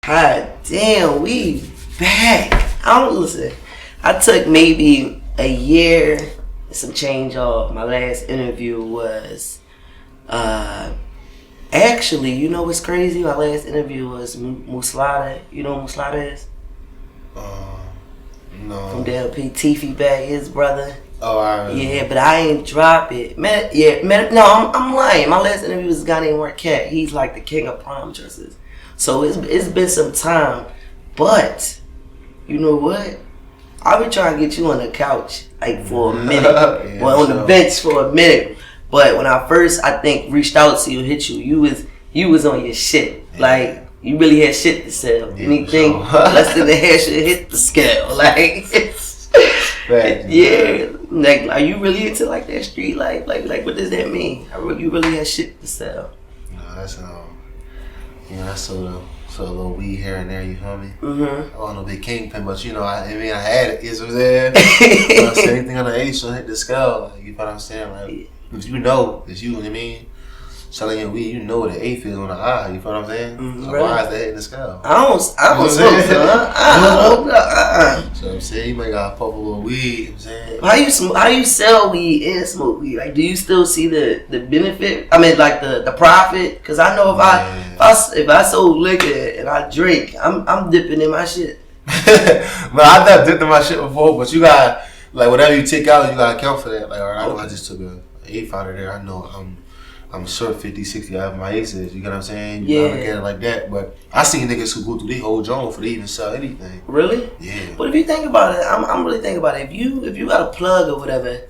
God damn, we back. I don't listen. I took maybe a year and some change off. My last interview was actually, you know what's crazy? My last interview was Muslada. You know who Muslada is? No. From the LP, Tiffy back, his brother. Oh, I yeah, but I ain't drop it. No, I'm lying. My last interview was a guy named Marquette. He's like the king of prom dresses. So it's been some time, but you know what? I've been trying to get you on the couch like for a minute, on the bench for a minute. But when I first, I think, reached out to you, hit you, you was on your shit. Yeah. Like you really had shit to sell. Yeah, anything less than the hair should hit the scale. Like yeah, like are you really into like that street life? Like what does that mean? You really had shit to sell? No, that's I sold a little weed here and there, you feel me? Mm-hmm. I wasn't no big kingpin, but I had it, you know what I'm saying? So anything on the eighth should hit the scale, like, you know what I'm saying? Like, if you know, it's you know what I mean? Selling your weed, you know what the eighth is on the eye, you feel what I'm saying? So really? why is that hitting the scale? I don't smoke, So I'm saying, you might gotta pop a little weed, you know what I'm saying? How you sell weed and smoke weed? Like, do you still see the benefit? I mean, like the profit? Because I know if I sold liquor and I drink, I'm dipping in my shit. No, I've never dipped in my shit before, but you got like whatever you take out, you gotta account for that. Like, all right, I know I just took a eighth out of there. I know I'm sure 50, 60 out of my aces. You get what I'm saying? You gotta look at it like that. But I seen niggas who go through their whole joint before they even sell anything. Really? Yeah. But if you think about it, I'm really thinking about it. If you got a plug or whatever,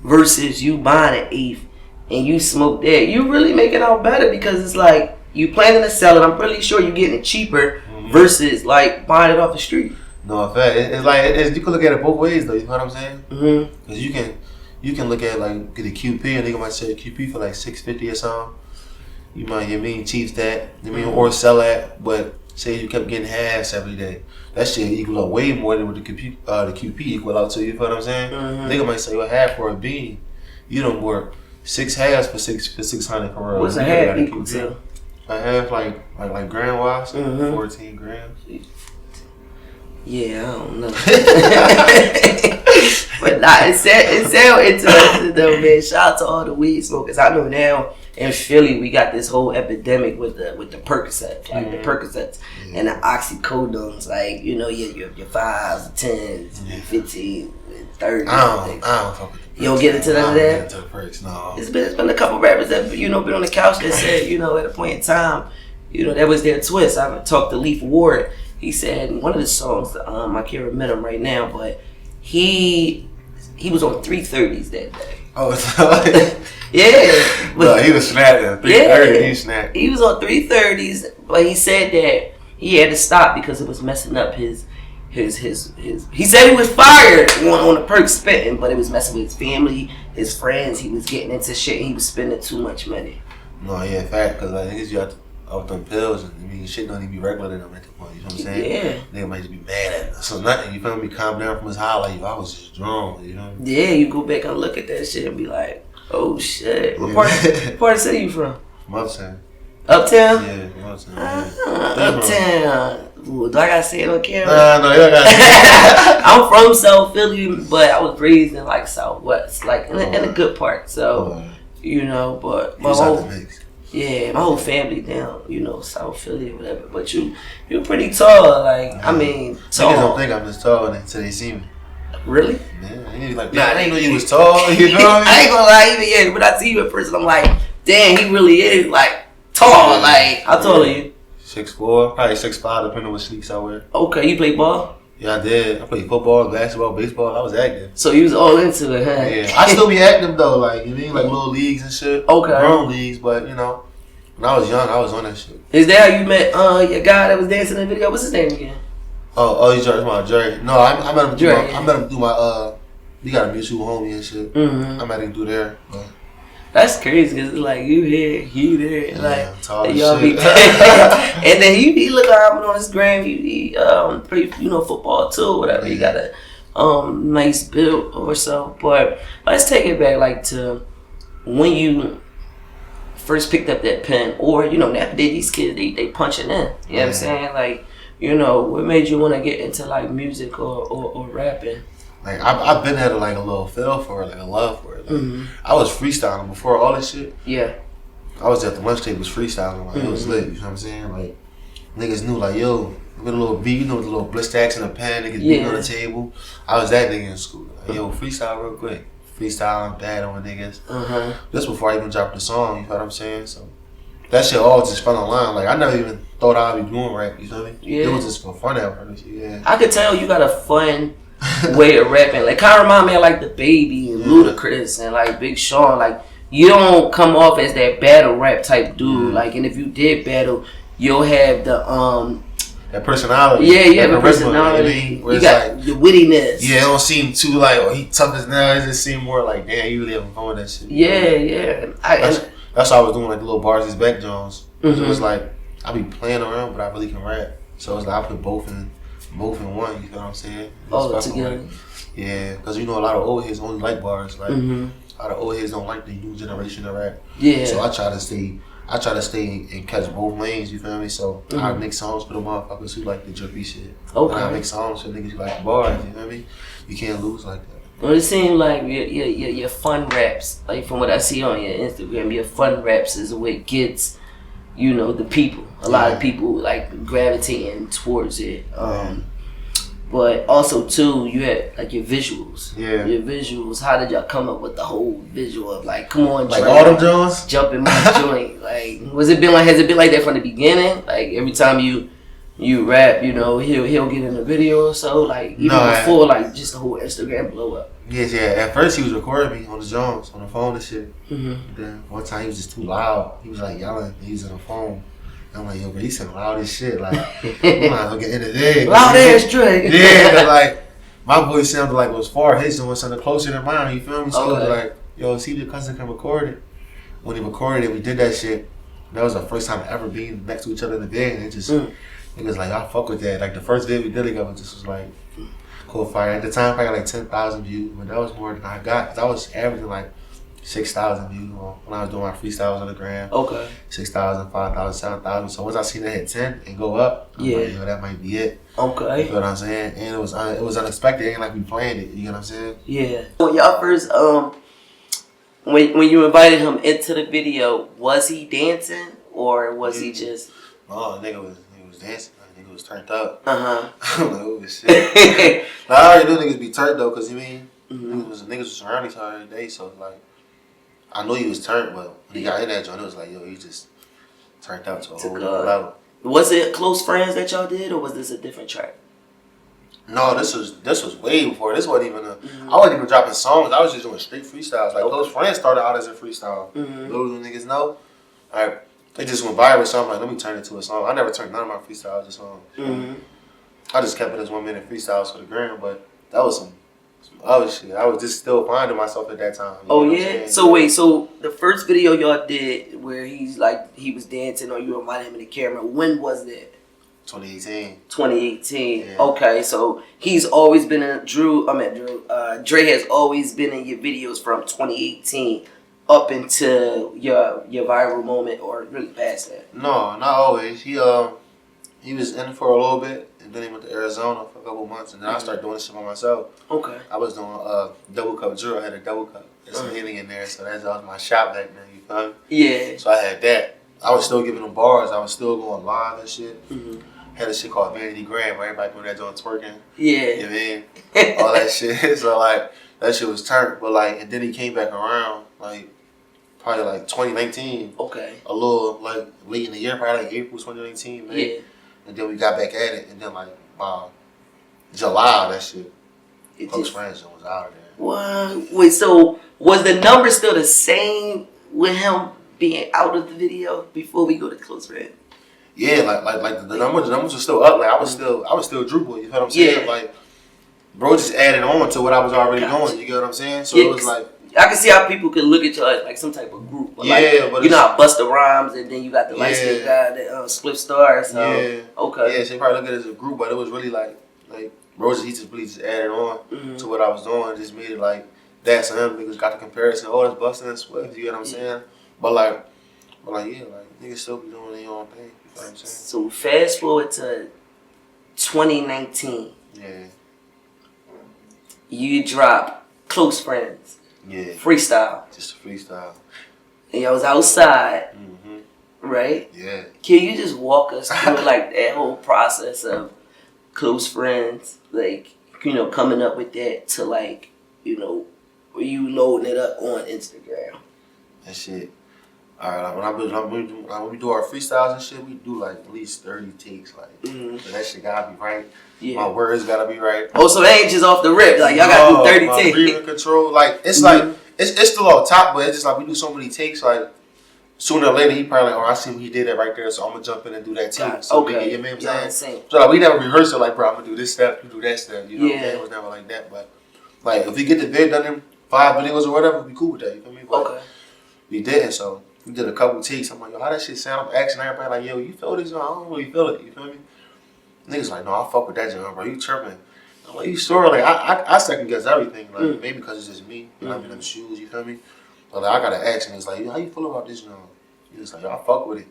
versus you buying an eighth and you smoke that, you really make it out better because it's like you planning to sell it. I'm pretty sure you're getting it cheaper versus like buying it off the street. No, in fact, it's like you can look at it both ways though. You know what I'm saying? Mm-hmm. Because you can look at like get a QP and they might sell a QP for like $650 or something. You might cheap that, or sell that, but say you kept getting halves every day. That shit equal up way more than what the QP equal out to. You feel what I'm saying? Mm-hmm. Nigga might sell you a half for a bean. You don't work 6 halves for 600 for a. What's a half equal to? A half like gram wise, 14 grams. Yeah, I don't know. But nah, it sound interesting though, man. Shout out to all the weed smokers. I know now in Philly we got this whole epidemic with the Percocets, like the Percocets and the oxycodones, like your 5s, 10s, 15, 30s. I don't fuck with the You don't get into none of that? I don't get into the perks, no. It's been a couple rappers that been on the couch that said, at a point in time, that was their twist. I talked to Leaf Ward. He said in one of the songs, I can't remember him right now, but he was on 330s that day. Oh, yeah. No, he was snapping. 330, he snapped. He was on 330s, but he said that he had to stop because it was messing up his. He said he was fired on the perk spitting, but it was messing with his family, his friends. He was getting into shit. He was spending too much money. No, yeah, fact. Because like niggas, you have to off them pills, and shit don't even be regular to them at the point. You know what I'm saying? Yeah. Nigga might just be mad at us. So nothing. You feel me? Calm down from his high. Like I was just drunk. You know? Yeah, you go back and look at that shit and be like, oh shit. What part of the city you from? From Uptown. Uptown? Yeah, from Uptown. Uptown. Ooh, do I gotta say it on camera? No, you don't gotta. I'm from South Philly, but I was raised in like Southwest, like in a good part. So, but my whole family down, South Philly or whatever. But you're pretty tall, like tall. Niggas don't think I'm this tall until they see me. Really? Yeah, he like, I didn't know you was tall. You know what I mean? I ain't gonna lie, even when I see you in person, I'm like, damn, he really is like tall. Like, how tall are you? 6'4", probably 6'5", depending on what sneaks I wear. Okay, you play ball? Yeah, I did. I played football, basketball, baseball. I was active. So you was all into it, huh? Yeah, I still be active though, like like little leagues and shit. Okay. Grown leagues, but when I was young, I was on that shit. Is that how you met your guy that was dancing in the video? What's his name again? Oh, he's my Jerry. No, I met him through Jerry, I met him through my we got a mutual homie and shit. Mm-hmm. I met him through there. But. That's crazy because it's like you here, he there, yeah, y'all be and then he look like I'm on his gram. He play football too, whatever. He got a nice build or so. But let's take it back like to when you first picked up that pen, or nowadays these kids they punching in. You know what I'm saying? Like You know, what made you want to get into like music or rapping? Like I've been had like a little feel for it, like a love for it. Like, I was freestyling before all this shit. Yeah. I was at the lunch table, was freestyling. Like it was lit. You know what I'm saying? Like niggas knew, like yo, with a little beat, you know, with a little blister axe in a pen, niggas beating on the table. I was that nigga in school. Like yo, freestyle real quick. Freestyling bad on niggas. This before I even dropped the song. You know what I'm saying? So that shit all just fell in line. Like I never even thought I'd be doing rap. You know what I mean? Yeah. It was just for fun at first. Yeah. I could tell you got a fun way of rapping. Like kind of remind me of like the Baby and Ludacris and like Big Sean. Like you don't come off as that battle rap type dude. Like, and if you did battle, you'll have the that personality. Yeah, you have a personality. You got like, the wittiness. Yeah, it don't seem too like, oh, he tough as nails. It just seem more like, damn, you really having fun with that shit. Yeah. That's why I was doing like the little bars, these back Jones. It was like I be playing around, but I really can rap. So it's like I put both in one. You know what I'm saying? All together. Like, yeah, because you know a lot of old heads only like bars. Like a lot of old heads don't like the new generation of rap. Yeah. So I try to stay and catch both lanes, you feel me? So I make songs for the motherfuckers who like the drippy shit. Okay. And I make songs for niggas who like the bars, you feel me? You can't lose like that. Well, it seems like your fun raps, like from what I see on your Instagram, your fun raps is what gets, you know, the people. A lot of people like gravitating towards it. But also too, you had like your visuals. Yeah. Your visuals. How did y'all come up with the whole visual of like, come on, like all them Jones, jump in my joint? Like, has it been like that from the beginning? Like every time you rap, you know, he'll get in the video or so. Like even before, like just the whole Instagram blow up. Yes, yeah. At first he was recording me on the Jones on the phone and shit. Then one time he was just too loud. He was like yelling. He was on the phone. I'm like, yo, bro, he said loud as shit. Like, I'm like, okay, end of the day. Loud ass Drake. Yeah, but like, my voice sounded like it was far. His one sounded closer than mine. You feel me? So it was like, yo, see the cousin can record it. When he recorded it, we did that shit. That was the first time ever being next to each other in the bed. And it just, it was like, I fuck with that. Like, the first day we did together just was like, cool fire. At the time, I got like 10,000 views, but that was more than I got. Cause I was averaging like 6,000 views when I was doing my freestyles on the gram. Okay. 6,000, 5,000, 7,000. So once I seen that hit 10 and go up, I'm like, yo, that might be it. Okay. You know what I'm saying? And it was unexpected. It ain't like we planned it. You know what I'm saying? Yeah. When y'all first when you invited him into the video, was he dancing or was he just? Oh, nigga was dancing. Nigga was turned up. I'm like, oh shit. I already knew niggas be turned though, cause you mean niggas was around each other every day, so like. I knew he was turned, but when he got in that joint, it was like, yo, he just turned out to a whole other level. Was it Close Friends that y'all did, or was this a different track? No, this was way before. This wasn't even I wasn't even dropping songs. I was just doing straight freestyles. Like Close Friends started out as a freestyle. Little niggas know. Like they just went viral, so I'm like, let me turn it to a song. I never turned none of my freestyles to songs. I just kept it as 1 minute freestyles for the gram, but that was some other shit. I was just still finding myself at that time. Oh yeah. So wait. So the first video y'all did where he was dancing or you reminded him of the camera. When was that? 2018. 2018. Yeah. Okay. So he's always been in Dre has always been in your videos from 2018 up until your viral moment or really past that. No, not always. He was in for a little bit. And then he went to Arizona for a couple months, and then I started doing this shit by myself. Okay. I was doing double cup drill. I had a double cup. There's some hitting in there, so that was my shop back then. You feel me? Yeah. So I had that. I was still giving them bars. I was still going live and shit. Had a shit called Vanity Gram, where everybody doing that joint twerking. Yeah. You know what I mean? All that shit. So like that shit was turned, but like, and then he came back around like probably like 2019. Okay. A little like late in the year, probably like April 2019. Man. Yeah. And then we got back at it, and then like July, that shit, Close Friends was out of there. What? Wait, so was the number still the same with him being out of the video before we go to Close Friends? Yeah, like the numbers were still up. Like I was still Drupal. You know what I'm saying? Yeah. Like, bro, just added on to what I was already doing. You get what I'm saying? So it was like. I can see how people could look at you as like some type of group. But but you know how Busta Rhymes and then you got the light skinned guy, the Split Star. So, okay. Yeah, so you probably look at it as a group, but it was really like Rosie, he just really just added on to what I was doing, just made it like that. So him niggas got the comparison. Oh, that's Busta and Swift. You get what I'm saying? But niggas still be doing their own thing. You know what I'm saying? So fast forward to 2019. Yeah. You drop Close Friends. Yeah. Freestyle. Just a freestyle. And y'all was outside. Mm-hmm. Right? Yeah. Can you just walk us through like that whole process of Close Friends? Like, you know, coming up with that to like, you know, you loading it up on Instagram. That shit. Alright, like when we do our freestyles and shit, we do like at least 30 takes. Like, so that shit gotta be right. Yeah. My words gotta be right. Oh, so it ain't just off the rip. Like, y'all gotta do 30 my takes. breathing control. Like, it's like, it's still on top, but it's just like we do so many takes. Like, sooner or later, he probably like, oh, I see what he did that right there, so I'm gonna jump in and do that too. So okay. You know what I'm saying? Same. So like, we never rehearse it like, bro, I'm gonna do this step, you do that step. You know what I'm saying? It was never like that. But like, if we get the vid done in 5 videos or whatever, we cool with that. You feel me? But we didn't, so we did a couple takes. I'm like, yo, how that shit sound? I'm asking everybody like, yo, you feel this? I don't really feel it. You feel me? Niggas like, no, I fuck with that joint, bro. You tripping? I'm like, you sure? Like, I second guess everything. Like, maybe because it's just me. You know, I'm in them shoes. You feel me? But like, I gotta ask, and it's like, yo, how you feel about this joint? He's like, yo, I fuck with it.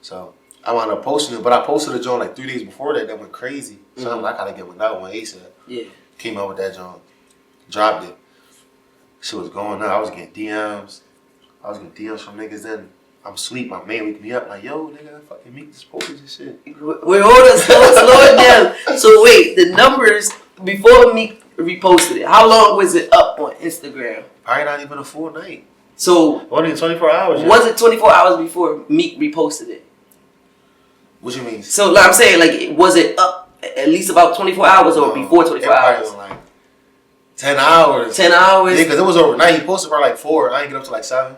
So I wound up posting it, but I posted a joint like 3 days before that. That went crazy. So I'm like, I gotta get another one ASAP. Yeah. Came out with that joint, dropped it. Shit was going on. I was getting DMs. I was getting DMs from niggas. Then I'm asleep. My man wake me up like, yo, nigga, fucking Meek just posted this shit. Wait, hold on, slow it down. So wait, the numbers before Meek reposted it, how long was it up on Instagram? Probably not even a full night. So only 24 hours. Was it 24 hours before Meek reposted it? What you mean? So like I'm saying, like, was it up at least about 24 hours or before 24 hours? Like 10 hours. 10 hours? Yeah, because it was overnight. He posted for like 4. I didn't get up to like 7.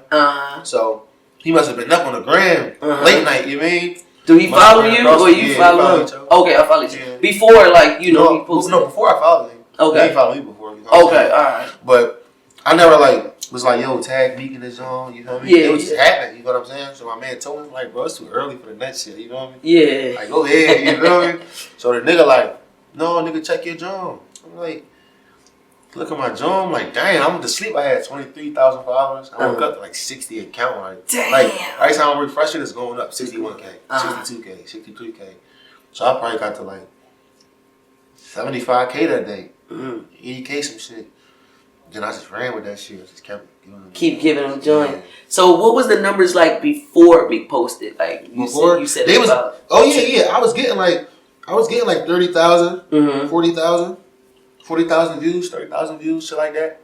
So he must have been up on the gram late night, you mean? Do he follow you or you follow him? Okay, I follow you. Yeah. Before, like, you know, he posted. No, before I followed him. Okay. He didn't follow me before. You know okay, alright. But I never, like, was like, yo, tag Meek in his zone, you know what I mean? Yeah, it was just happening, you know what I'm saying? So my man told me, like, bro, it's too early for the next shit, you know what I mean? Yeah. Like, go ahead, you know what I mean? So the nigga like, no, nigga, check your John. I'm like, look at my John. I'm like, damn, I went to sleep. I had 23,000 followers. I woke up to like 60 account. Like, damn. Like, every time I refresh it, it's going up 61K, 62K, 63K. So I probably got to like 75K that day. 80K some shit. Then I just ran with that shit. I just kept giving them joint. Yeah. So what was the numbers like before we posted? Like you said they was about, oh yeah. I was getting like 30,000, 40,000. 40,000 views, 30,000 views, shit like that.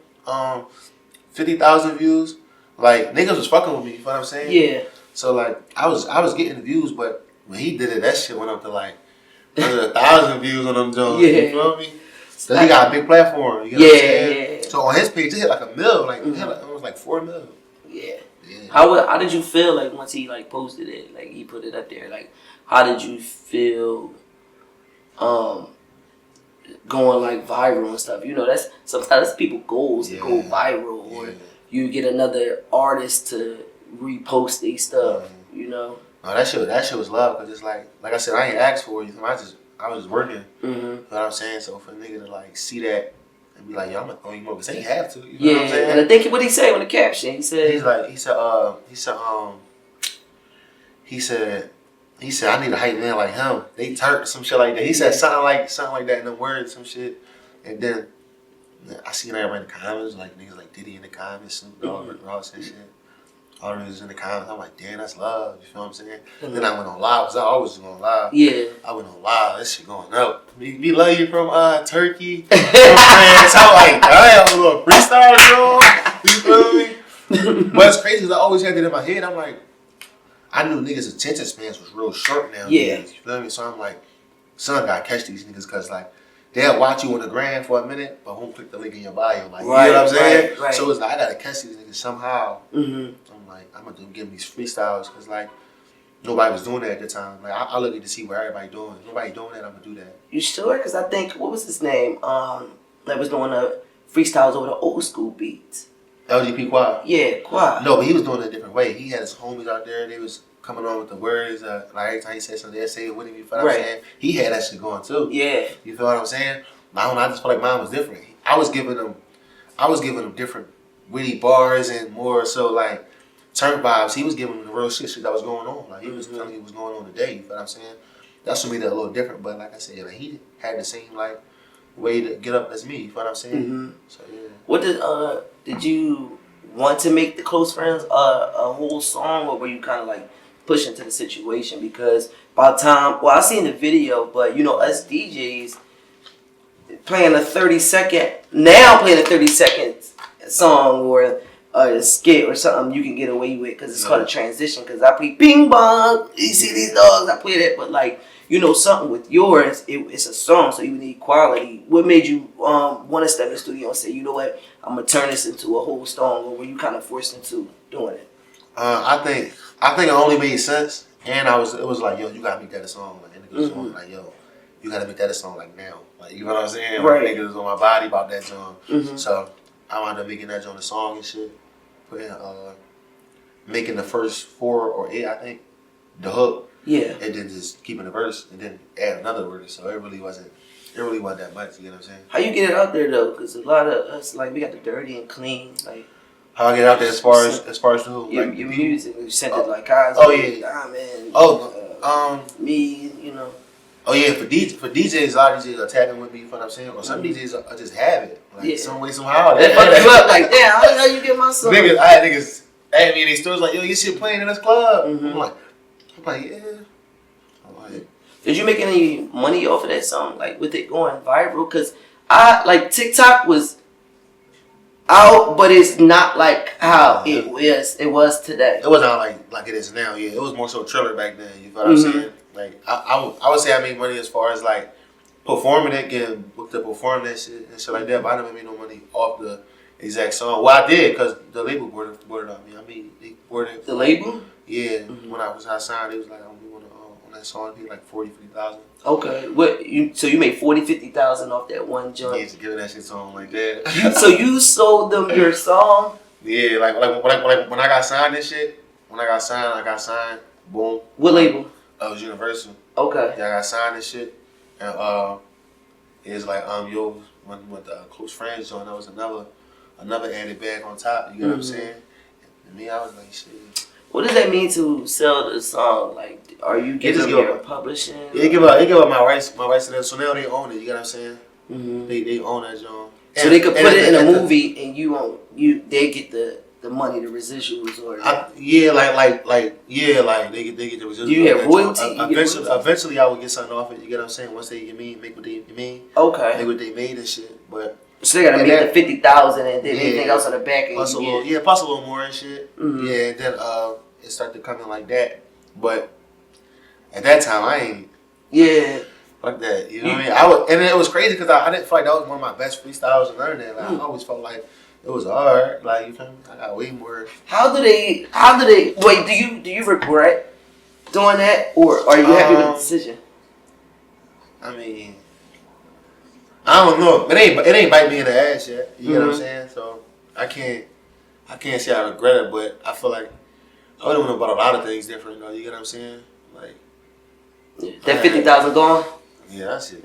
50,000 views. Like, niggas was fucking with me, you know what I'm saying? Yeah. So like I was getting the views, but when he did it, that shit went up to like 100,000 views on them Jones. Yeah. You feel me? So he got a big platform. You know what I'm saying? Yeah. So on his page, it hit like $1 million. Like it was like 4 million. Yeah. How did you feel like once he like posted it? Like he put it up there. Like how did you feel? Going like viral and stuff, you know, that's sometimes that's people's goals to go viral, or you get another artist to repost these stuff, you know. No, that shit was love, because it's like I said, I ain't asked for it. I was working. You know what I'm saying? So for a nigga to like see that and be like, yo, I'm gonna throw you more, because they have to. You know what I'm saying? And I think what he said in the caption, he said, he said, I need a hype man like him. They turned some shit like that. He said something like that in the words, some shit. And then I seen everybody in the comments, like niggas like Diddy in the comments, Snoop Dogg, Rick Ross and shit. All the niggas in the comments. I'm like, damn, that's love. You feel what I'm saying? Then I went on live, because I always going live. Yeah. I went on live. This shit going up. Me love you from Turkey. From France. I'm like, damn, a little freestyle, bro. You feel me? But it's crazy, because I always had that in my head. I'm like, I knew niggas' attention spans was real short now. Yeah. You feel me? So I'm like, son, gotta catch these niggas, because like, they'll watch you on the gram for a minute, but won't click the link in your bio. Like, you know what I'm saying? Right. So it's like, I gotta catch these niggas somehow. I'm like, I'm gonna give them these freestyles, because like, nobody was doing that at the time. Like, I look to see what everybody doing. If nobody doing that, I'm gonna do that. You sure? Because I think, what was his name? That was doing the freestyles over the old school beats. LGP Quad? Yeah, Quad. No, but he was doing it a different way. He had his homies out there. They was coming on with the words. Like every time he said something, they'd say it with him. You feel what I'm saying? He had that shit going too. Yeah. You feel what I'm saying? I just feel like mine was different. I was giving them different witty bars and more so like turn vibes. He was giving them the real shit that was going on. Like he was telling you what's going on today. You feel what I'm saying? that's what made it a little different. But like I said, like he had the same like way to get up as me. You know what I'm saying? Mm-hmm. So yeah. What did you want to make the Close Friends a whole song, or were you kind of like pushing to the situation? Because by the time, well, I seen the video, but you know, us DJs playing a 30-second song or a skit or something you can get away with because it's called a transition. Because I play Bing Bong, you see these dogs, I play that, but like, you know, something with yours, it's a song, so you need quality. What made you want to step in the studio and say, you know what, I'm gonna turn this into a whole song, or were you kind of forced into doing it? I think it only made sense, and it was like, yo, you gotta make that a song, like, and the niggas was like, yo, you gotta make that a song like now, like, you know what I'm saying? Right. Like, niggas was on my body about that song, so I wound up making that joint a song and shit, putting making the first 4 or 8, I think, the hook. Yeah. And then just keeping the verse and then add another word. So it really wasn't that much, you know what I'm saying? How you get it out there though? Because a lot of us, like, we got the dirty and clean, like. How I get out there as far as who? Your, like, your music, you sent it like guys. Oh yeah. Diamond. Me, you know. Oh yeah, for DJs, a lot of DJs are tapping with me, you know what I'm saying? Or some DJs are just have it. Like some way, somehow. They fuck you up like, damn, how you get my song? Niggas, I had niggas at me in these stores like, yo, you shit playing in this club. I'm like, yeah. Did you make any money off of that song? Like, with it going viral? Because TikTok was out, but it's not like how it was today. It wasn't like it is now, yeah. It was more so Triller back then, you know what I'm saying? Like, I would say I made money as far as like performing it, getting booked to perform that shit and shit like that, but I never made no money off the exact song. Well, I did, because the label boarded on me. I mean, they boarded. The label? Yeah. When I signed, it was like, we want to, on that song, it like 40,000-50,000. Okay. So you made 40,000-50,000 off that one joint? Yeah, to give that shit song like that. So you sold them your song? Yeah, like when I got signed and shit, I got signed, boom. What label? It was Universal. Okay. Yeah, I got signed and shit. And it was like, yo, with the Close Friends joint, that was another added bag on top, you know what I'm saying? And me, I was like, shit. What does that mean to sell the song? Like, are you giving them publishing? Yeah, they give up my rights to them. So now they own it, you know what I'm saying? They own that joint. So they could put it in a movie and they get the money, the residuals, or they get the residuals. Do you have royalty? Eventually, I will get something off it. You get what I'm saying? Once they make what they mean, okay, make what they made and shit. But so they gotta make the 50,000 and then anything else on the back end. Plus a little more and shit. Yeah, and then it started coming like that. But at that time, I ain't. Yeah. Fuck that. You know what I mean? And it was crazy because I didn't feel like that was one of my best freestyles and learning that. Like, I always felt like it was hard. Like, you feel me? I got way more. How do they wait, do you regret doing that, or are you happy with the decision? I mean, I don't know. It ain't bite me in the ass yet. You get what I'm saying? So I can't say I regret it, but I feel like I would have known about a lot of things different though. You get what I'm saying? Like that 50,000 gone? Yeah, that's it.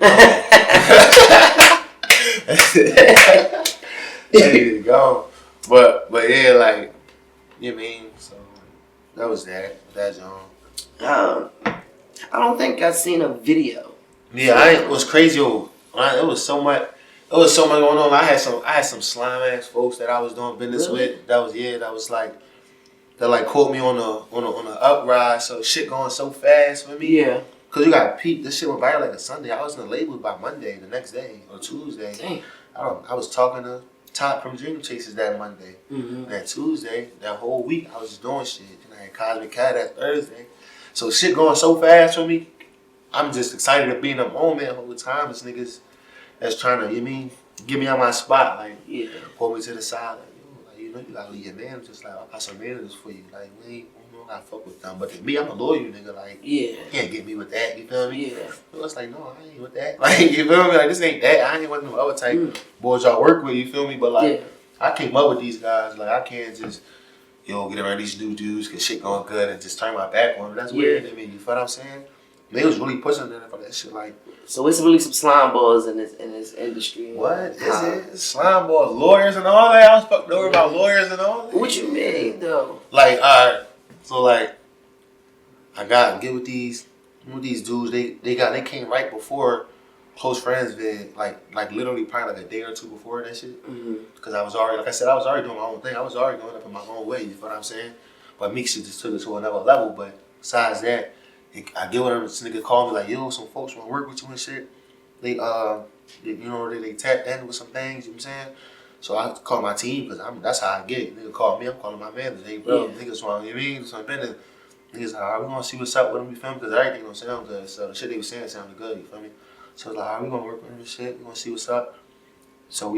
That is gone. But yeah, like, you know what I mean? So that was that John. I don't think I've seen a video. Yeah, it was crazy. It was so much going on. I had some slime ass folks that I was doing business with. That was like caught me on the uprise. So shit going so fast for me. Yeah. Cause you got peep. This shit went viral like a Sunday. I was in the label by Monday, the next day or Tuesday. Dang. I was talking to Top from Dream Chasers that Monday. That Tuesday, that whole week, I was just doing shit. And I had Cosmic Cat that Thursday. So shit going so fast for me. I'm just excited to be in the moment all the time. This niggas that's trying to, get me on my spot, like, pull me to the side, like, you gotta leave your man. Just like, I got some managers for you. Like, we don't gotta fuck with them. But to me, I'm a loyal nigga. Like, you can't get me with that. You feel me? Yeah. So it's like, no, I ain't with that. Like, you feel me? Like, this ain't that. I ain't with no other type boys y'all work with. You feel me? But like, I came up with these guys. Like, I can't just get around these new dudes, get shit going good, and just turn my back on them. That's weird to me. You feel what I'm saying? They was really pushing them for that shit. Like, so it's really some slime balls in this industry. What is it? Slime balls, lawyers and all that. I was fucking over about lawyers and all that. What you mean though? Like, so like, I gotta get with these these dudes, they came right before Close Friends vid, like literally probably like a day or two before that shit. Because I was already, like I said, I was already doing my own thing. I was already going up in my own way. You feel what I'm saying? But Meek shit just took it to another level. But besides that, I get with him. This nigga called me like, yo, some folks want to work with you and shit. They they tapped in with some things. You know what I'm saying? So I called my team because that's how I get it. Nigga called me. I'm calling my manager. Hey, bro, niggas want, you know what I mean? So I'm been niggas like, all right, we gonna see what's up with them. You feel me? Because everything don't sound good. So the shit they was saying sounded good. You feel me? So I was like, all right, we gonna work with them and shit. We gonna see what's up. So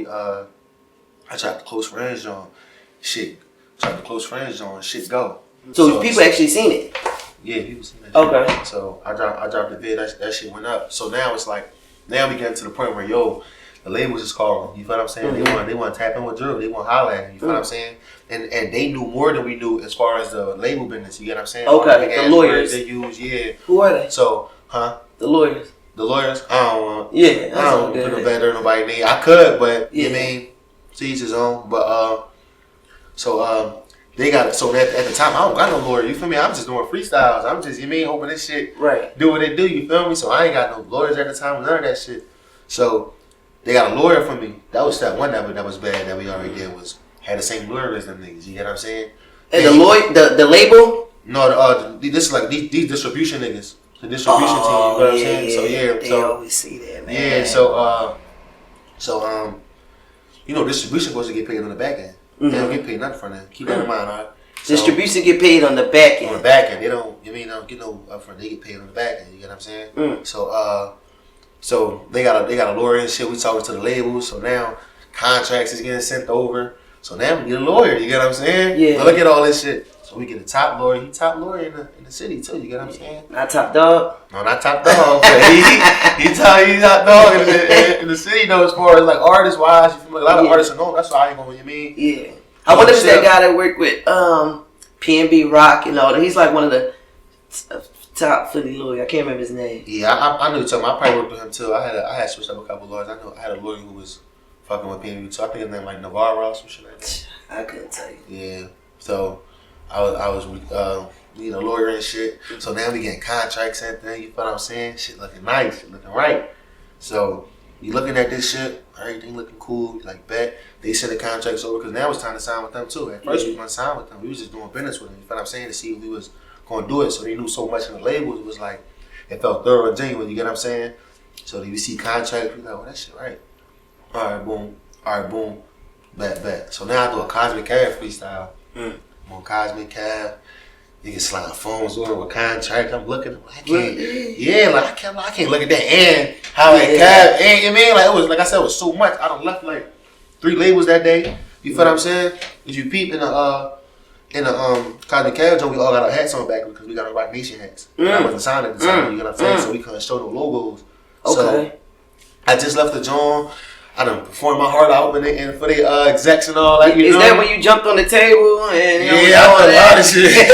I tried to Close Friends on shit. Shit go. So people actually seen it? Yeah, people seen that shit. Okay. So I dropped the vid, that shit went up. So now it's like, now we getting to the point where, the labels just calling. You feel what I'm saying? They want to tap in with Drew. They want to holler at him. You feel what I'm saying? And they knew more than we knew as far as the label business. You get what I'm saying? Okay, the lawyers. They use, yeah. Who are they? So, The lawyers. The lawyers? I don't want. Yeah, I don't put no better than nobody name. I could, but you know what I mean? To each his own. But they got it. So at the time, I don't got no lawyer. You feel me? I'm just doing freestyles. I'm just, you mean, hoping this shit do what it do. You feel me? So I ain't got no lawyers at the time. None of that shit. So they got a lawyer for me. That was that one that was bad that we already did had the same lawyer as them niggas. You get what I'm saying? And the label? No, this is like these distribution niggas. The distribution team. You know what I'm saying? So They always see that, man. Yeah. So distribution supposed to get paid on the back end. They don't get paid nothing from that. Keep that in mind, all right? So, distribution get paid on the back end. On the back end, they don't get no upfront. They get paid on the back end. You get what I'm saying? So they got a lawyer and shit. We talking to the labels. So now contracts is getting sent over. So now we get a lawyer. You get what I'm saying? Yeah. Now look at all this shit. So we get a top lawyer. He top lawyer in the city too. You get what I'm saying? Not top dog. No, not top dog. he top dog in the city though. As far as like artist wise, you feel me? A lot of artists are known. That's why I ain't gonna. You mean? Yeah. I wonder if it's that guy that worked with PNB Rock and all that. He's like one of the top Philly lawyers. I can't remember his name. Yeah, I knew something. I probably worked with him too. I had switched up a couple lawyers. I know I had a lawyer who was fucking with PNB too. I think his name like Navarro or some shit like that. I couldn't tell you. Yeah. So I was lawyer and shit. So now we getting contracts and things. You feel what I'm saying? Shit looking nice, shit looking right. So you looking at this shit, everything looking cool. Like bet they sent the contracts over because now it's time to sign with them too. At first we was gonna sign with them. We was just doing business with them. You feel what I'm saying? To see if we was gonna do it. So they knew so much in the labels. It was like it felt thorough and genuine. You get what I'm saying? So we see contracts. We like, oh that shit right. All right, boom. Bet. So now I do a Cosmic Cab freestyle. I'm on Cosmic Cab. You can slide phones over with contracts. I'm looking. I can't look at that and how that cab. And you mean like it was like I said, it was so much. I done left like 3 labels that day. You feel what I'm saying? If you peep in the Cosmic Cab joint, we all got our hats on back because we got our Rock Nation hats. I wasn't signed at the time. You know what I'm saying? So we couldn't show no logos. Okay. So I just left the joint. I done performed my heart out for the execs and all that. Is that when you jumped on the table and I done a lot of shit.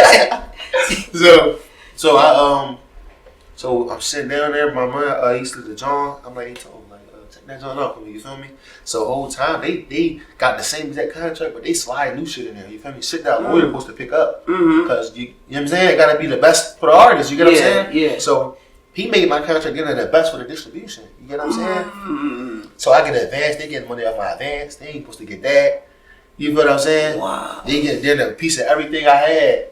So I'm sitting down there. My man, he slid the John. I'm like, he told him check that John out for me. You feel me? So the whole time they got the same exact contract, but they slide new shit in there. You feel me? Shit that lawyer supposed to pick up because you know what I'm saying. It gotta be the best for the artist. You get what I'm saying? Yeah. So he made my contract getting the best for the distribution. You get what I'm saying? So I get advance. They get money off my advance. They ain't supposed to get that. You feel what I'm saying? Wow. They get a piece of everything I had.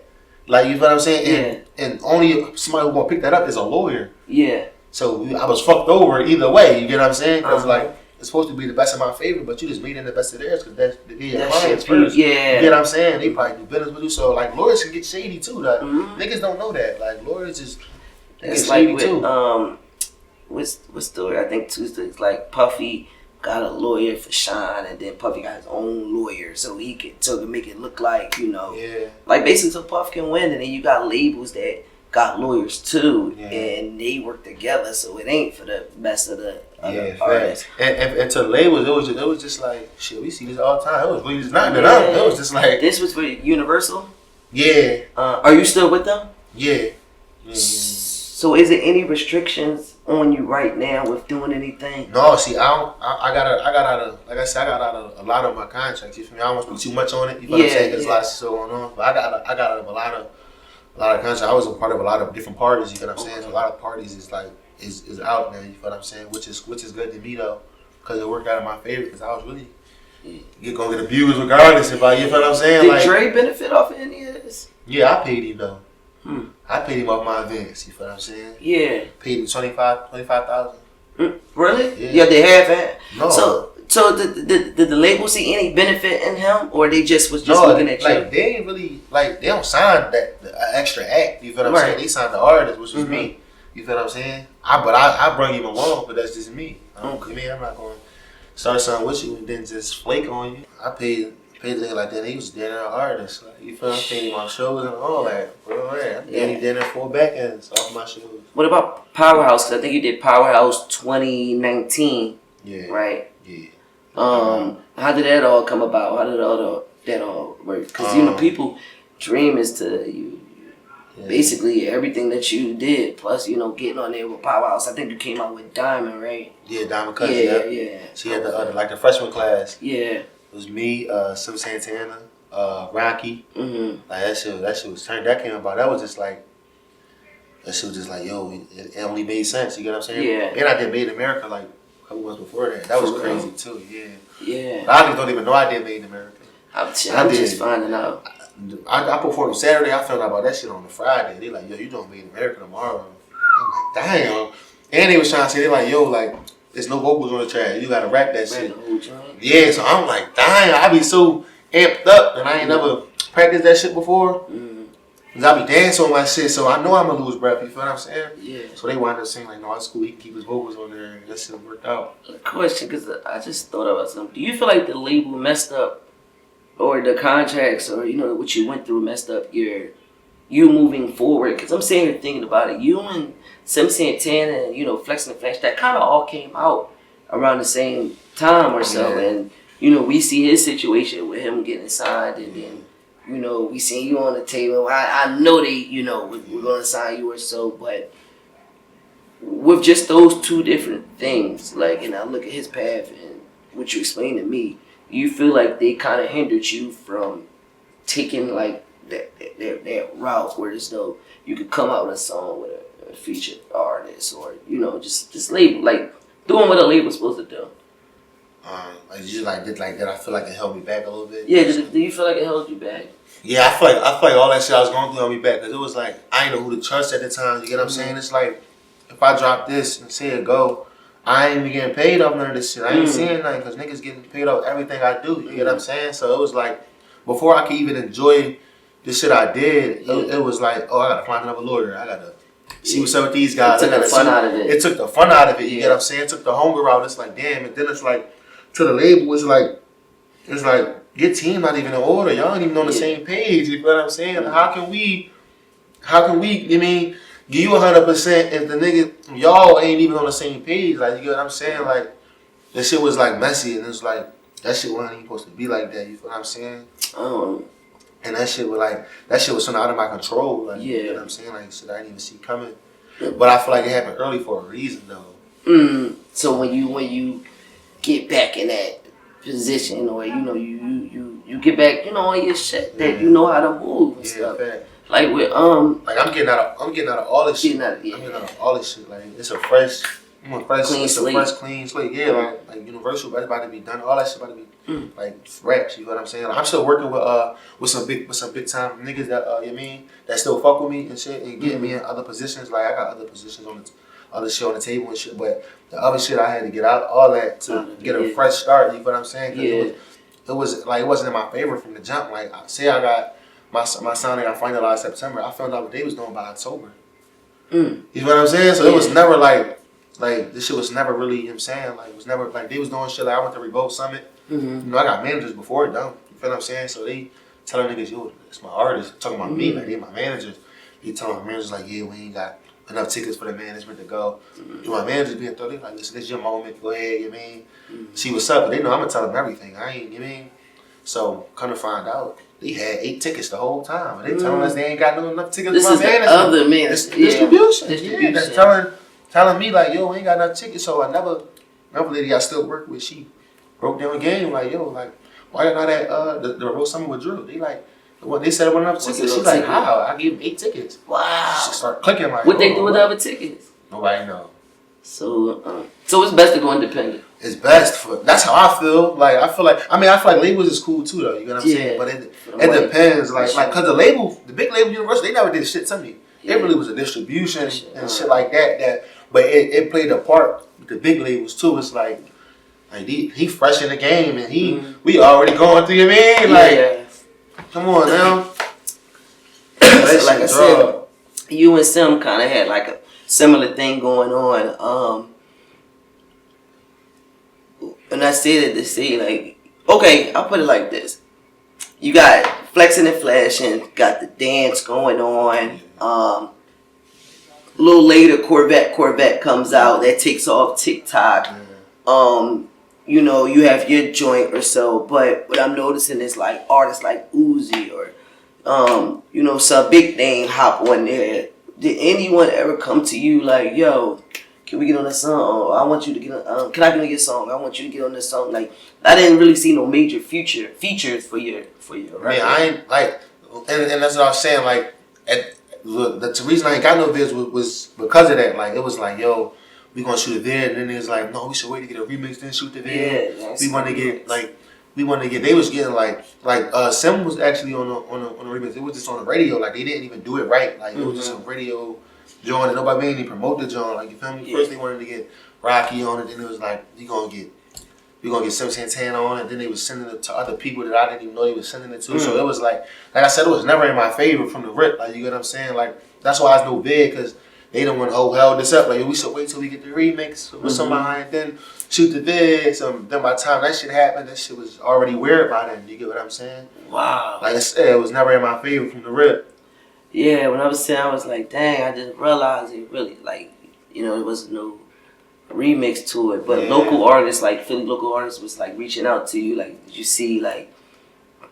Like, you feel what I'm saying? And only somebody who gonna pick that up is a lawyer. Yeah. So I was fucked over either way. You get what I'm saying? Because like it's supposed to be the best of my favor, but you just made it the best of theirs because they're your clients first. Yeah. You get what I'm saying? They probably do business with you. So like lawyers can get shady too. Like niggas don't know that. Like lawyers just get shady with, too. What's story? I think Tuesday's like Puffy got a lawyer for Sean, and then Puffy got his own lawyer, so he can make it look like like basically so Puff can win, and then you got labels that got lawyers too, and they work together, so it ain't for the best of the other artists. And to labels, it was just like shit. We see this all the time. It was really just nothing up. It was just like this was for Universal. Yeah. Are you still with them? Yeah. So is there any restrictions on you right now with doing anything? No, see, I got out of a lot of my contracts. You feel me? I don't want to speak too much on it. You know what I'm saying? There's a lot of shit going on. But I got out of a lot a lot of country. I was a part of a lot of different parties. You know what I'm saying? So a lot of parties is like is out now. You feel what I'm saying? Which is good to me though, because it worked out in my favor. Because I was really gonna get abused regardless if I. You feel what I'm saying? Did like, Dre benefit off any of this? Yeah, I paid him though. I paid him off my events. You feel what I'm saying? Yeah. Paid him 25,000. Really? Yeah, they have that. No. So did the label see any benefit in him, or they just was just looking at you? Like they ain't really like they don't sign that the extra act. You feel what I'm saying? They signed the artist, which was me. You feel what I'm saying? I bring him along, but that's just me. Okay. Me, I'm not going to start something with you and then just flake on you. I paid the nigga like that. He was a dinner artist. Like, you feel? I paid him on shows and all that. Bro, I paid him dinner 4 back ends off my shows. What about Powerhouse? Because I think you did Powerhouse 2019. Yeah. Right. Yeah. How did that all come about? How did that all work? Because you know, people dream is to you. Basically, everything that you did, plus, you know, getting on there with Powerhouse. I think you came out with Diamond, right? Yeah, Diamond Cousin. Yeah. She had the freshman class. Yeah. It was me, Sim Santana, Rocky. Mm-hmm. Like that shit was turned. That came about. That was just like, yo, it only made sense. You get what I'm saying? Yeah. And I did Made in America like a couple months before that. That was crazy too. Yeah. Yeah. A lot of people don't even know I did Made in America. I'm just finding out. I performed Saturday. I found out about that shit on the Friday. They like, yo, you doing Made in America tomorrow? I'm like, damn. And they was trying to say, they like, yo, like, there's no vocals on the track. You gotta rap that shit. Yeah, so I'm like, damn, I be so amped up, and I ain't never practiced that shit before. Cause I be dancing on my shit, so I know I'm gonna lose breath. You feel what I'm saying? Yeah. So they wound up saying like, no, it's cool. He can keep his vocals on there, and that shit worked out. A question, cause I just thought about something. Do you feel like the label messed up? Or the contracts, or you know what you went through, messed up you moving forward? Because I'm sitting here thinking about it. You and Sim Santana, and you know, Flex and Flash, that kind of all came out around the same time or so. Yeah. And you know, we see his situation with him getting signed, and then you know, we see you on the table. I know they, you know, we're gonna sign you or so, but with just those two different things, like, and I look at his path and what you explained to me. You feel like they kind of hindered you from taking like that route where as though you could come out with a song with a featured artist, or you know, just label, like doing what a label's supposed to do. Like you did like that. I feel like it held me back a little bit. Yeah, do you feel like it held you back? Yeah, I feel like all that shit I was going through held me back because it was like I didn't know who to trust at the time. You get what I'm saying? It's like if I drop this and say it go, I ain't even getting paid off none of this shit. I ain't seeing nothing because niggas getting paid off everything I do. You get what I'm saying? So it was like, before I could even enjoy the shit I did, it was like, oh, I gotta find another lawyer. I gotta see what's up with these guys. It took the fun out of it. It took the fun out of it. You get what I'm saying? It took the hunger out. It's like, damn. And then it's like, to the label, it's like, your team not even in order. Y'all ain't even on the same page. You know what I'm saying? How can we, you mean, give you 100% if the nigga, y'all ain't even on the same page. Like, you get what I'm saying? Like, that shit was like messy, and it's like, that shit wasn't even supposed to be like that. You feel what I'm saying? And that shit was something out of my control. Like, you know what I'm saying? Like, shit I didn't even see coming. But I feel like it happened early for a reason, though. So when you get back in that position, or you know, you get back, you know, on your shit that you know how to move and stuff. Fact. Like with like I'm getting out of all this shit. I'm getting out of all this shit. Like it's a fresh clean slate. Yeah, like Universal, but it's about to be done. All that shit about to be like fresh. You know what I'm saying? Like, I'm still working with some big time niggas that you know mean, that still fuck with me and shit and getting me in other positions. Like I got other positions on the other shit on the table and shit. But the other shit I had to get out all that to get a fresh start. You know what I'm saying? Cause it was like it wasn't in my favor from the jump. Like say I got. My signing got finalized September. I found out what they was doing by October. You know what I'm saying? So it was never like this shit was never really, you know what I'm saying? Like it was never like they was doing shit like I went to Repost Summit. You know, I got managers before it done. You feel what I'm saying? So they telling niggas, yo, it's my artist. Talking about me, like they my managers. They telling my managers like, yeah, we ain't got enough tickets for the management to go. My managers being through, they like, listen, this is your moment. Go ahead, you know what I mean? See what's up. But they know I'm gonna tell them everything. I ain't, you know what I mean? So come to find out. They had 8 tickets the whole time. And they telling us they ain't got enough tickets this for my management. Other management. Distribution. Yeah, that's telling me like, yo, we ain't got enough tickets. So another lady I still work with, she broke down a game like, yo, like, why y'all not at the Road Summer with Drew? They like, Well, they said one of the tickets. She's like, how? I gave 8 tickets. Wow. She start clicking like. What they do with the other tickets? Nobody know. So it's best to go independent. It's best for. That's how I feel. Like I feel like labels is cool too though. You know what I'm saying? But it depends. Like cause the big label Universal, they never did shit to me. It really was a distribution and shit like that. But it played a part with the big labels too. It's like he fresh in the game and we already going through. You mean like come on now. So like I said, you and Sim kind of had like a similar thing going on. And I say that to say, like, okay, I'll put it like this. You got flexing and flashing, got the dance going on. A little later, Corvette comes out. That takes off TikTok. You know, you have your joint or so. But what I'm noticing is, like, artists like Uzi or, you know, some big name hop on there. Did anyone ever come to you like, yo, can we get on this song? I want you to get on. Can I get on your song? I want you to get on this song. Like I didn't really see no major features for your. Record. Man, I ain't like, and that's what I was saying. Like, the reason I ain't got no vids was because of that. Like, it was like, yo, we gonna shoot a vid, and then it was like, no, we should wait to get a remix, then shoot the vid. Yeah, we want to get like. They was getting like Sim was actually on the remix. It was just on the radio. Like they didn't even do it right. Like it was just a radio joint and nobody made any promote the joint. Like you feel me? First they wanted to get Rocky on it, then it was like we gonna get Sim Santana on it. Then they was sending it to other people that I didn't even know they was sending it to. So it was like I said, it was never in my favor from the rip. Like you get what I'm saying? Like that's why I was no big because they don't want to hold this up. Like we should wait till we get the remix with somebody and then shoot the vid. So then by the time that shit happened, that shit was already weird by then. You get what I'm saying? Wow. Like I said, it was never in my favor from the rip. Yeah, when I was saying, I was like, dang, I didn't realize it really, like, you know, there was no remix to it. But local artists, like Philly local artists was like reaching out to you. Like, did you see like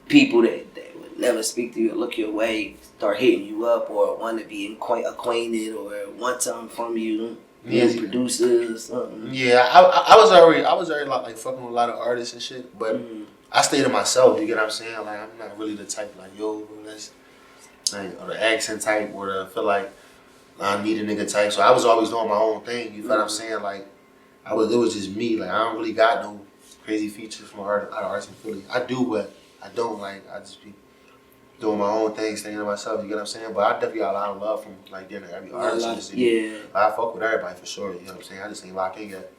people that would never speak to you or look your way start hitting you up or want to be acquainted or want something from you? Being producers or something. Yeah, I was already like fucking with a lot of artists and shit, but I stayed to myself. You get what I'm saying? Like I'm not really the type like yo, let's like or the accent type or the feel like I need a nigga type. So I was always doing my own thing. You feel what I'm saying? Like it was just me. Like I don't really got no crazy features from artists in Philly. I do, but I don't like. I just be doing my own thing, staying to myself. You get what I'm saying? But I definitely got a lot of love from like every artist in the city. Yeah, I fuck with everybody for sure. You know what I'm saying? I just ain't locked in yet.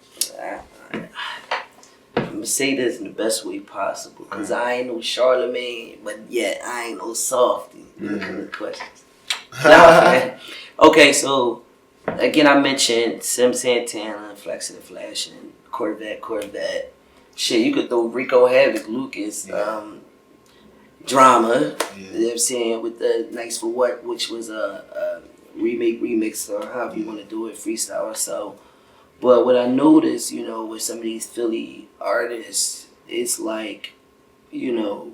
I'm gonna say this in the best way possible because I ain't no Charlemagne, but yet I ain't no softy. Kind of questions. Okay, so again, I mentioned Sim Santana, Flexing and Flashing, Corvette. Shit, you could throw Rico Havoc, Lucas, Drama. You know what I'm saying, with the Nice for What, which was a remix or however you want to do it, freestyle or so. But what I noticed, you know, with some of these Philly artists, it's like, you know,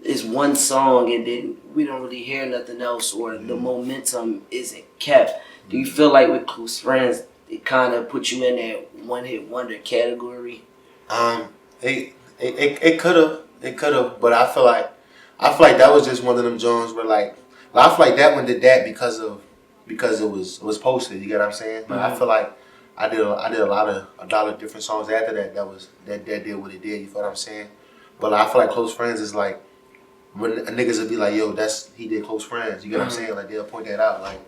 it's one song and then we don't really hear nothing else or the momentum isn't kept. Do you feel like with Close Friends, it kind of put you in that one-hit wonder category? It could have, but I feel like that was just one of them Jones where like I feel like that one did that because it was posted. You get what I'm saying? But I feel like I did a lot of different songs after that did what it did. You feel what I'm saying? But I feel like Close Friends is like when niggas will be like, yo, he did Close Friends. You get what I'm saying? Like they'll point that out like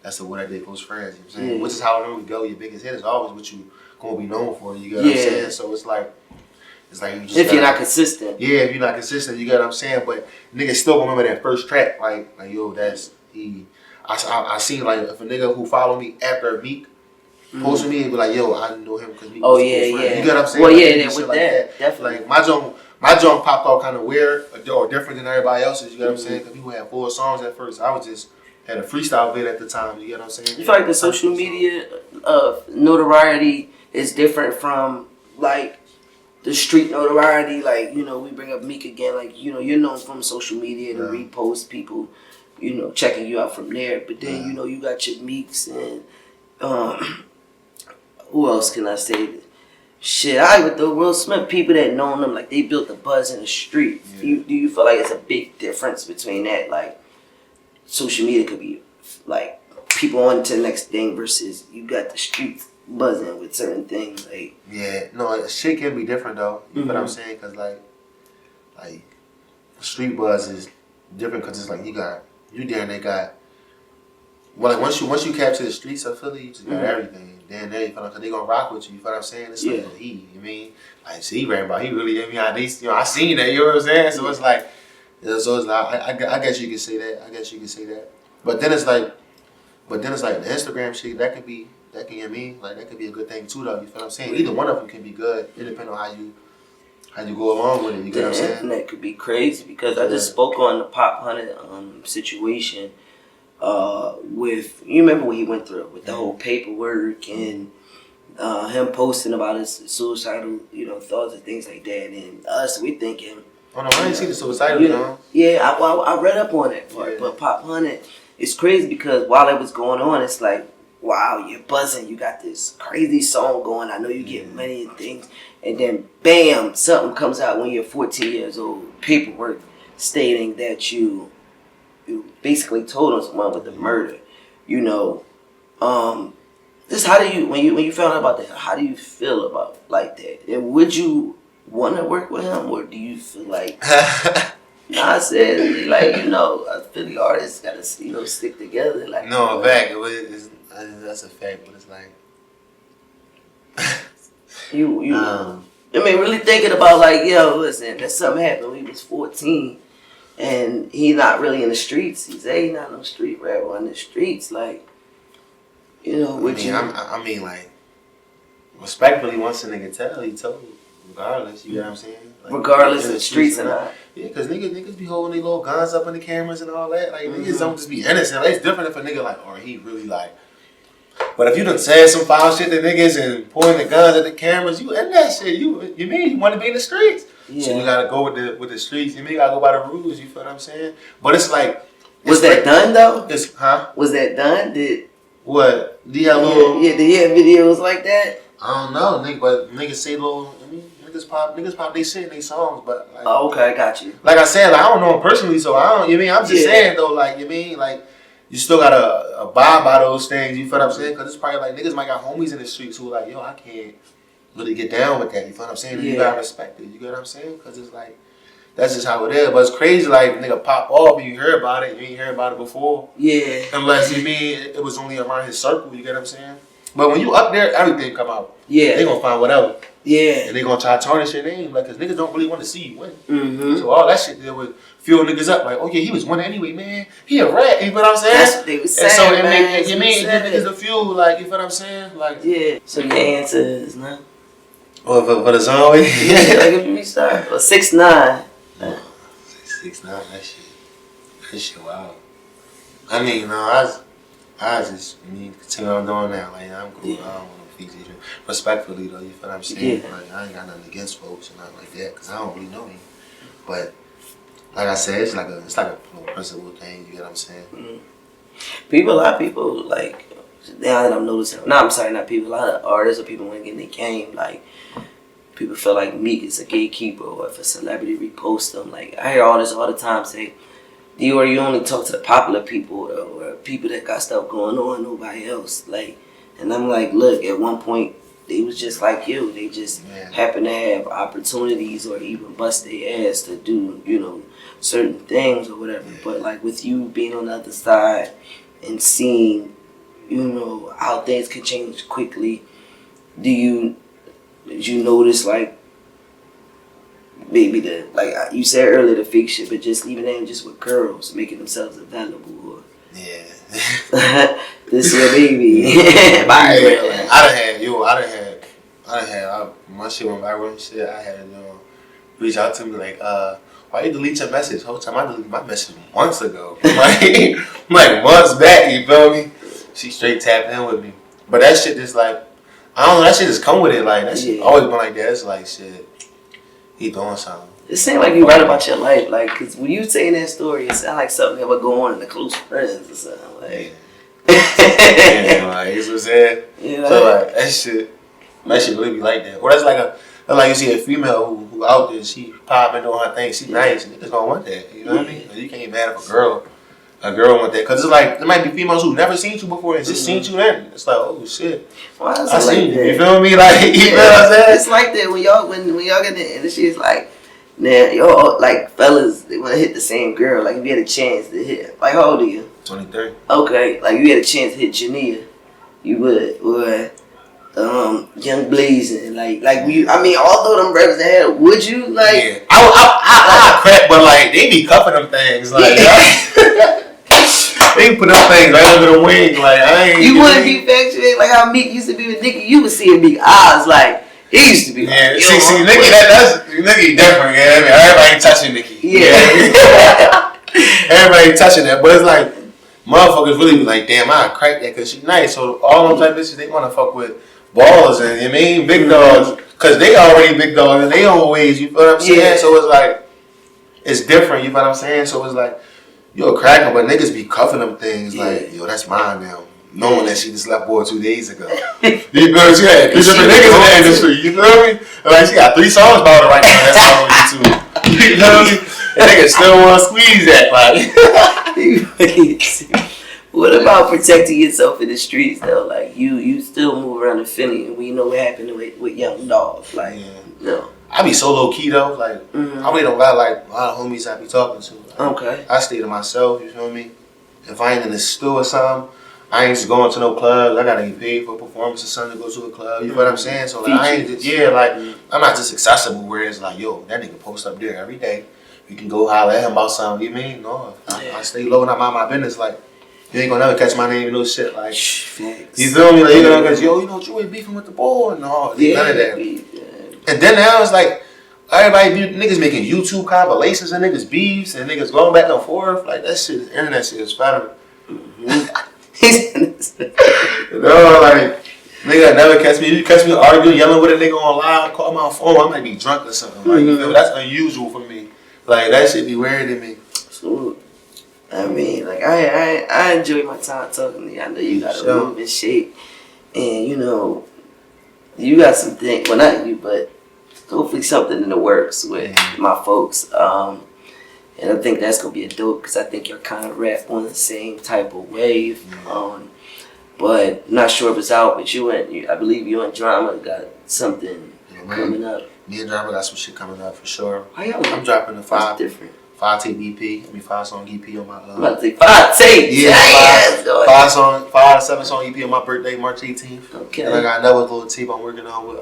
that's the one I did Close Friends. You know what I'm saying? Which is how it normally go. Your biggest hit is always what you gonna be known for. You get what I'm saying? So it's like you just you're not consistent. Yeah, if you're not consistent, you get what I'm saying. But niggas still remember that first track. Like yo, that's he. I seen like if a nigga who followed me after Meek posted me and be like, yo, I know him because Meek was a close friend. You get what I'm saying? Well, like, yeah, with like that, definitely. Like my joint popped off kind of weird or different than everybody else's. You get what I'm saying? Because people had 4 songs at first. I was just had a freestyle vid at the time. You get what I'm saying? You feel like the social media notoriety is different from like the street notoriety? Like, you know, we bring up Meek again. Like, you know, you're known from social media to repost people, you know, checking you out from there. But then, you know, you got your Meeks and who else can I say? Shit, I would throw Will Smith. People that know them, like they built the buzz in the street. Yeah. Do you feel like it's a big difference between that? Like social media could be like people on to the next thing versus you got the streets buzzing with certain things. Like yeah, no, shit can be different though. You know what I'm saying? Cause like street buzz is different because it's like you there and they got. Well, like once you capture the streets of Philly, you just got everything. Then they feel like they gonna rock with you. You feel what I'm saying? It's like you mean, like see, he ran about, he really gave me how these, I seen that. You know what I'm saying? So it's like, I guess you can say that. But then it's like the Instagram shit that could be that could be a good thing too though. You feel what I'm saying? Either one of them can be good. It depends on how you go along with it. You get what I'm saying? And that could be crazy because I just spoke on the Pop 100 situation. With you remember what he went through with the whole paperwork and him posting about his suicidal thoughts and things like that, and us we thinking. Oh no, I didn't see the suicidal. Yeah, I read up on that part, but Pop 100, it's crazy because while it was going on, it's like, wow, you're buzzing, you got this crazy song going. I know you get money and things, and then bam, something comes out when you're 14 years old, paperwork stating that you basically told on someone with the murder, Just how do you when you found out about that? How do you feel about like that? And would you want to work with him, or do you feel like? I said like I feel the artists gotta stick together. Like no, fact. That's a fact, but it's like I mean, really thinking about like listen, that something happened when he was 14. And he's not really in the streets. He's not no street rapper on the streets. Like, I mean, like, respectfully, once a nigga tell, he told. Regardless, you know what I'm saying? Like, regardless of the streets or not. Yeah, because niggas be holding their little guns up in the cameras and all that. Like, niggas don't just be innocent. Like, it's different if a nigga, like, or he really, like. But if you done said some foul shit to niggas and pointing the guns at the cameras, you in that shit. You mean you want to be in the streets. Yeah. So you gotta go with the streets. You gotta go by the rules. You feel what I'm saying? But it's like, was that done though? Was that done? Did what? Did he have little? Yeah. Did he have videos like that? I don't know, nigga. But niggas say little. I mean, niggas pop they shit in their songs. But like, oh, okay, I got you. Like I said, like, I don't know him personally, so I don't. I'm just saying though. Like like. You still gotta abide by those things. You feel what I'm saying? Because it's probably like niggas might got homies in the streets who like, I can't really get down with that. You feel what I'm saying? You gotta respect it. You get what I'm saying? Because it's like, that's just how it is. But it's crazy, like, nigga pop off and you hear about it. You ain't heard about it before. Yeah. Unless it was only around his circle. You get what I'm saying? But when you up there, everything come out. Yeah. They gonna find whatever. Yeah. And they gonna try to tarnish your name, like, cause niggas don't really want to see you win. Mm-hmm. So all that shit there would fuel niggas up, like, oh yeah, he was winning anyway, man. He a rat. You know what I'm saying? That's what they was saying. And so it made niggas the fuel, like, you feel what I'm saying? Like, yeah. So your answer is no. Or for the zone? Yeah, like if you restart. Or 6'9". 6'9", that shit wild. I mean, no, I just continue on doing that. Like, I'm cool. Yeah. I don't want to fix it. Respectfully, though, you feel what I'm saying? Yeah. Like, I ain't got nothing against folks and nothing like that, because I don't really know him. But, like I said, it's like a little principle thing, you get what I'm saying? Mm-hmm. A lot of people, like, now that I'm noticing, a lot of artists or people when they get in the game, like, people feel like Meek is a gatekeeper, or if a celebrity reposts them. Like, I hear artists all the time say, Dior, you only talk to the popular people or people that got stuff going on, nobody else. Like, and I'm like, look, at one point, they was just like you. They just happen to have opportunities or even bust their ass to do, certain things or whatever. Yeah. But like with you being on the other side and seeing, how things can change quickly, did you notice like maybe you said earlier the fake shit, but just even then just with girls making themselves available or this your baby. I done had my shit went viral and shit. I had reach out to me like, why you delete your message? Whole time I deleted my message months ago. like months back, you feel me? She straight tapped in with me. But that shit just like, I don't know, that shit just come with it. Like, that shit always been like that. It's like, shit, he doing something. It seems like you write about your life, like, because when you saying that story, it sounds like something that would go on in the close friends or something. Like, like, you know what I'm saying? Yeah, so, like, that shit, That shit really be like that. Or that's like you see a female who out there, she popping doing her thing, she nice, niggas gonna want that. You know what I mean? Like, you can't get mad if a girl want that. Because it's like, there might be females who never seen you before and just seen you then. It's like, oh shit. Well, I seen like you. You feel me? Like, you know what I'm saying? It's like that when y'all get in the industry, it's like, now, y'all, like, fellas, they want to hit the same girl. Like, if you had a chance to hit, like, how old are you? 23. Okay, like, if you had a chance to hit Jania, you would, or, Young Blazing, like, I mean, although them brothers had, would you, like? Yeah. I crap, but, like, they be cuffing them things, like, they put them things right under the wing, like, I ain't. You wouldn't be factual, like how Meek used to be with Nicki, you would see Meek eyes, like, he used to be yeah, like, see, Nicki, Nicki different, yeah. I mean, everybody touching Nicki. Yeah. Everybody touching that, but it's like, motherfuckers really be like, damn, I crack that because she nice. So all them type of bitches, they want to fuck with balls and, you mean, big dogs. Because they already big dogs in their own ways, you feel what I'm saying? Yeah. So it's like, it's different, you know what I'm saying? So it's like, you a cracker, but niggas be cuffing them things like, yo, that's mine now. Knowing that she just left boy 2 days ago. You know what she had? 3 different niggas in the industry, you feel me? Like, she got 3 songs about her right now. That's all on YouTube. You know what I mean? And niggas still want to squeeze that, like. What about protecting yourself in the streets, though? Like, you still move around in Philly, and we know what happened with young dogs. Like, no. I be so low key though, like I really don't got like a lot of homies I be talking to. Like, okay. I stay to myself, you feel me? If I ain't in the store or something, I ain't just going to no clubs. I gotta get paid for a performance or something to go to a club. You know what I'm saying? So like, I ain't just, I'm not just accessible where it's like, yo, that nigga post up there every day. You can go holler at him about something. You mean? No, I stay low and I mind my business. Like, you ain't gonna never catch my name in no shit. Like, you feel me? Like, you gonna catch, yo, you know, you ain't beefing with the boy. No, none of that. And then now it's like, everybody, niggas making YouTube compilations and niggas beefs and niggas going back and forth. Like, that shit, internet shit is better. You know, like, nigga never catch me. You catch me arguing, yelling with a nigga on live, call my phone, I might be drunk or something. Like, you feel me? That's unusual for me. Like, that shit be weird to me. So, I mean, like, I enjoy my time talking to you. I know you got a move and shape. And, you know, you got some things, well, not you, but hopefully something in the works with my folks. And I think that's going to be a dope because I think you're kind of rap on the same type of wave. But not sure if it's out, but I believe you and Drama got something coming up. Me and Drama got some shit coming up for sure. I'm dropping a 5 tape EP. 5-song EP on my. I'm about to say 5 tapes. Yeah, 5 7 song EP on my birthday, March 18th. Okay. And I got another little tape I'm working on with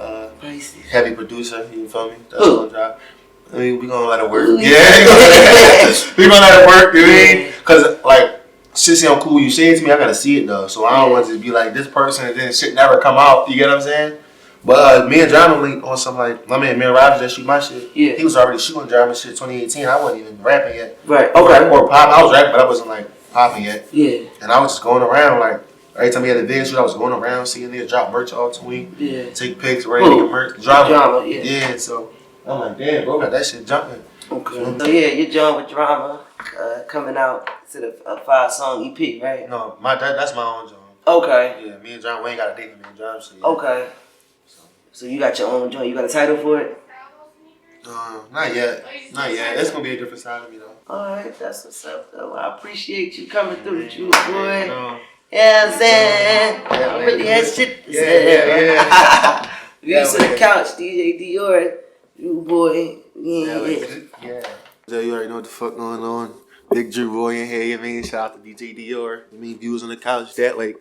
heavy producer. You feel me? That's gonna drop. I mean, we gonna let it work. We gonna let it work. You mean? Cause like, shit sound cool. You say it to me, I gotta see it though. So I don't want to be like this person and then shit never come out. You get what I'm saying? But me and Drama linked on some like my man Rogers that shoot my shit. Yeah. He was already shooting Drama shit 2018. I wasn't even rapping yet. Right. Okay. Or pop. I was rapping, but I wasn't like popping yet. Yeah. And I was just going around like every time he had a video shoot, I was going around seeing niggas drop merch all between. Yeah. Take pics, ready to get merch. Drama. Yeah. Yeah. So I'm like, damn, bro, got that shit jumping. Okay. So yeah, you're John with Drama coming out to a 5-song EP, right? No, that's my own John. Okay. Yeah, me and John, we ain't got a date with me and John. So yeah. Okay. So you got your own joint. You got a title for it? Not yet. It's gonna be a different side of me though. All right, that's what's up though. I appreciate you coming through the truth, boy. Yeah, I'm saying. I really had shit to say. Yeah. You to the couch, DJ Dior. You boy. Yeah. So you already know what the fuck going on. Big Drew boy in here, you mean? Shout out to DJ Dior. You mean views on the couch that way.